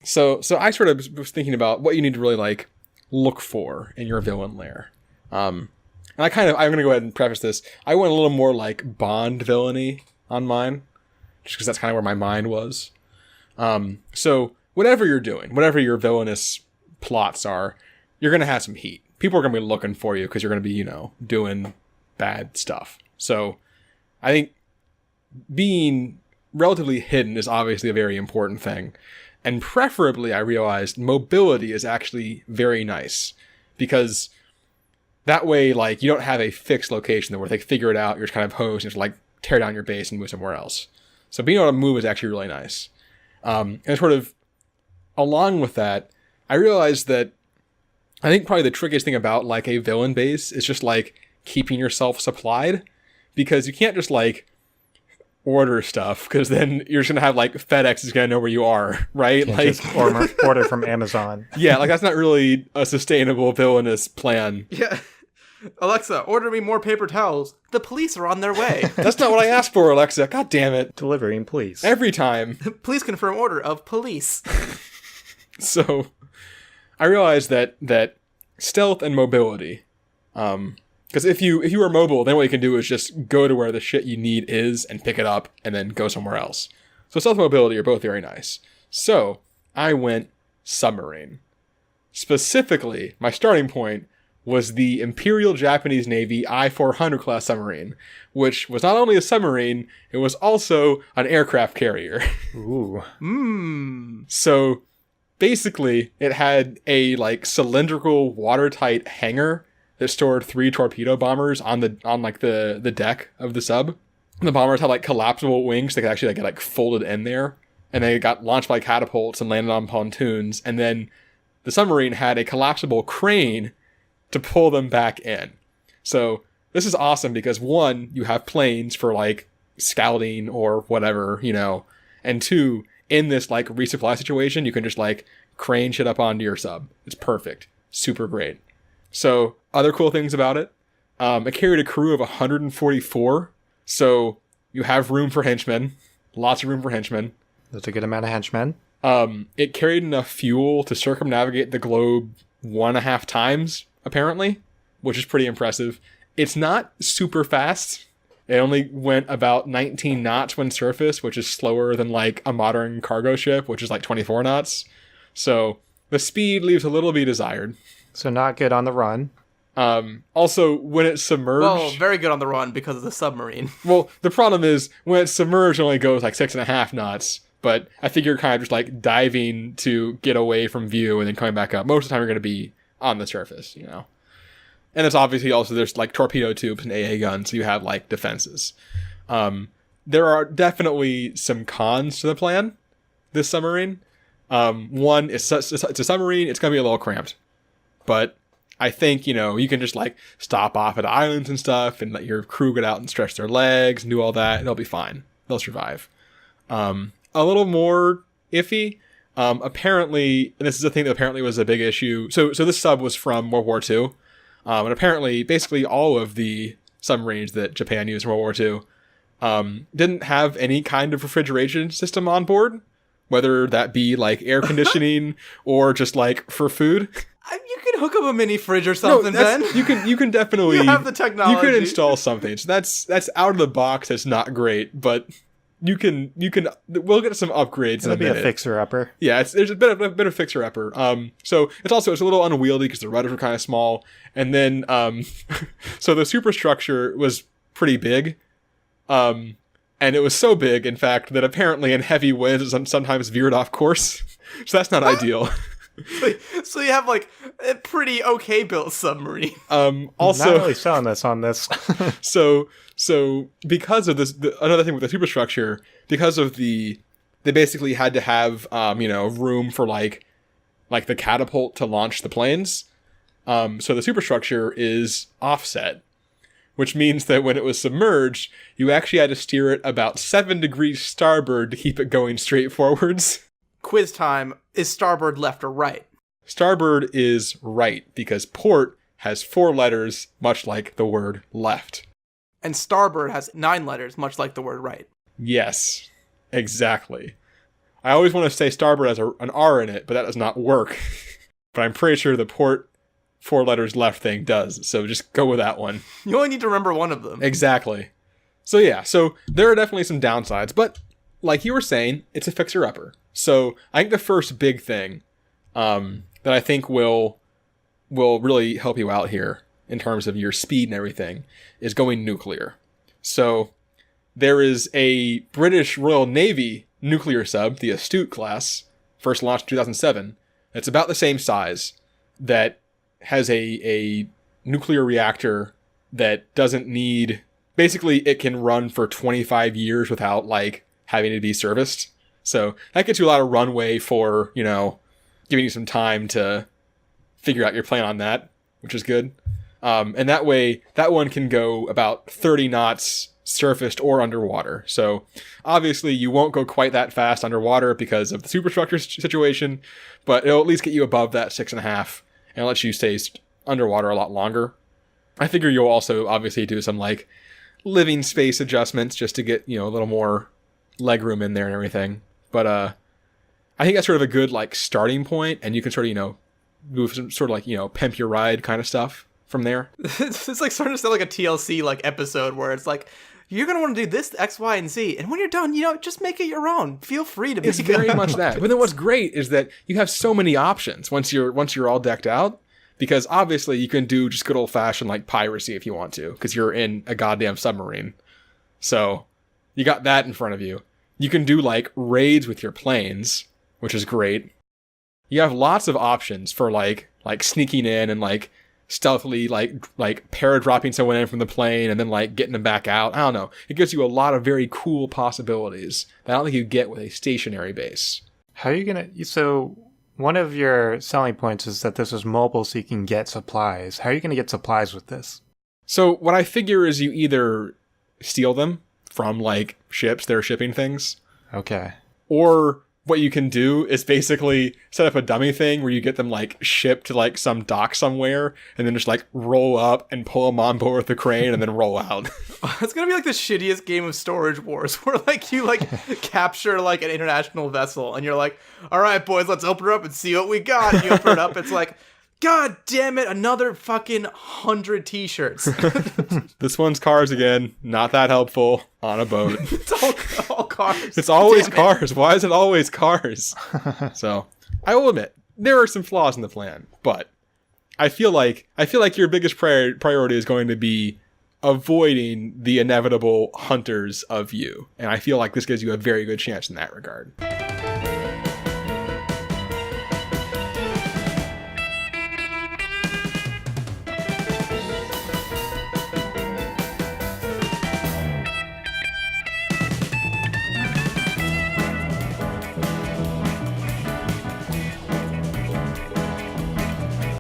So I sort of was thinking about what you need to really like look for in your villain lair. And I'm going to go ahead and preface this. I went a little more like Bond villainy on mine, just because that's kind of where my mind was. So whatever you're doing, whatever your villainous plots are, you're going to have some heat. People are going to be looking for you because you're going to be, doing bad stuff. So I think being relatively hidden is obviously a very important thing. And preferably, I realized mobility is actually very nice because that way, like, you don't have a fixed location where they figure it out, you're just kind of host and just like tear down your base and move somewhere else. So being able to move is actually really nice. And sort of along with that, I realized that I think probably the trickiest thing about like a villain base is just like keeping yourself supplied, because you can't just like order stuff, because then you're just gonna have like FedEx is gonna know where you are, right? Can't like just order from Amazon. Yeah, like that's not really a sustainable villainous plan. Yeah. Alexa, order me more paper towels. The police are on their way. That's not what I asked for, Alexa. God damn it. Delivering, please. Every time. Please confirm order of police. So I realized that stealth and mobility, because if you are mobile, then what you can do is just go to where the shit you need is and pick it up and then go somewhere else. So stealth and mobility are both very nice. So I went submarine. Specifically, my starting point was the Imperial Japanese Navy I-400 class submarine, which was not only a submarine, it was also an aircraft carrier. Ooh. So basically, it had a like cylindrical watertight hangar that stored 3 torpedo bombers on the deck of the sub. And the bombers had like collapsible wings that could actually get like folded in there, and they got launched by catapults and landed on pontoons. And then the submarine had a collapsible crane to pull them back in. So this is awesome because 1, you have planes for like scouting or whatever, and 2, in this like resupply situation, you can just like crane shit up onto your sub. It's perfect. Super great. So other cool things about it. It carried a crew of 144. So you have room for henchmen. Lots of room for henchmen. That's a good amount of henchmen. It carried enough fuel to circumnavigate the globe 1.5 times, apparently, which is pretty impressive. It's not super fast. It only went about 19 knots when surfaced, which is slower than like a modern cargo ship, which is like 24 knots. So the speed leaves a little to be desired. So not good on the run. Also, when it's submerged... Well, very good on the run because of the submarine. Well, the problem is, when it's submerged, it only goes like 6.5 knots. But I think you're kind of just like diving to get away from view and then coming back up. Most of the time, you're going to be on the surface, And it's obviously also, there's like torpedo tubes and AA guns, so you have like defenses. There are definitely some cons to the plan, this submarine. One, it's a submarine, it's going to be a little cramped. But I think, you can just like stop off at islands and stuff and let your crew get out and stretch their legs and do all that. They'll be fine. They'll survive. A little more iffy. Apparently, and this is a thing that apparently was a big issue. So this sub was from World War II. And apparently, basically all of the submarines that Japan used in World War II didn't have any kind of refrigeration system on board, whether that be like air conditioning or just like for food. You can hook up a mini fridge or something, Ben. You can definitely... You have the technology. You can install something. So that's out of the box. That's not great, but you can. We'll get some upgrades. It'll be a fixer-upper. Yeah, there's a bit of fixer-upper. So it's a little unwieldy because the rudders are kind of small, and then so the superstructure was pretty big, and it was so big, in fact, that apparently in heavy winds it sometimes veered off course. So that's not ideal. So you have like a pretty okay built submarine. Also, not really selling this on this. So because of this, another thing with the superstructure, because of they basically had to have room for like the catapult to launch the planes. So the superstructure is offset, which means that when it was submerged, you actually had to steer it about 7 degrees starboard to keep it going straight forwards. Quiz time. Is starboard left or right? Starboard is right, because port has 4 letters, much like the word left. And starboard has 9 letters, much like the word right. Yes, exactly. I always want to say starboard has an R in it, but that does not work. But I'm pretty sure the port 4 letters left thing does. So just go with that one. You only need to remember one of them. Exactly. So yeah, so there are definitely some downsides, but like you were saying, it's a fixer-upper. So I think the first big thing that I think will really help you out here in terms of your speed and everything is going nuclear. So there is a British Royal Navy nuclear sub, the Astute class, first launched in 2007. It's about the same size, that has a nuclear reactor that doesn't need... Basically, it can run for 25 years without, like, having to be serviced. So that gets you a lot of runway for, you know, giving you some time to figure out your plan on that, which is good. And that way, that one can go about 30 knots surfaced or underwater. So obviously, you won't go quite that fast underwater because of the superstructure situation, but it'll at least get you above that 6.5 and let you stay underwater a lot longer. I figure you'll also obviously do some, like, living space adjustments just to get, you know, a little more leg room in there and everything. But I think that's sort of a good, like, starting point, and you can sort of, you know, move some sort of, like, you know, pimp your ride kind of stuff from there. It's like starting to sound like a TLC like episode where it's like, you're going to want to do this, X, Y, and Z. And when you're done, you know, just make it your own. Feel free to make it. It's very much that. But then what's great is that you have so many options once you're all decked out. Because obviously you can do just good old fashioned like piracy if you want to, because you're in a goddamn submarine. So you got that in front of you. You can do like raids with your planes, which is great. You have lots of options for like sneaking in and like stealthily like paradropping someone in from the plane and then like getting them back out. I don't know. It gives you a lot of very cool possibilities that I don't think you get with a stationary base. How are you gonna... So one of your selling points is that this is mobile so you can get supplies. How are you gonna get supplies with this? So what I figure is you either steal them from like ships that are shipping things. Okay. Or what you can do is basically set up a dummy thing where you get them like shipped to like some dock somewhere and then just like roll up and pull them on board with the crane and then roll out. It's gonna be like the shittiest game of Storage Wars where like you like capture like an international vessel and you're like, all right boys, let's open her up and see what we got. And you open it up, it's like, God damn it, another fucking 100 t-shirts. This one's cars again. Not that helpful on a boat. It's all cars. It's always cars. Why is it always cars? So I will admit there are some flaws in the plan, but I feel like your biggest priority is going to be avoiding the inevitable hunters of you, and I feel like this gives you a very good chance in that regard.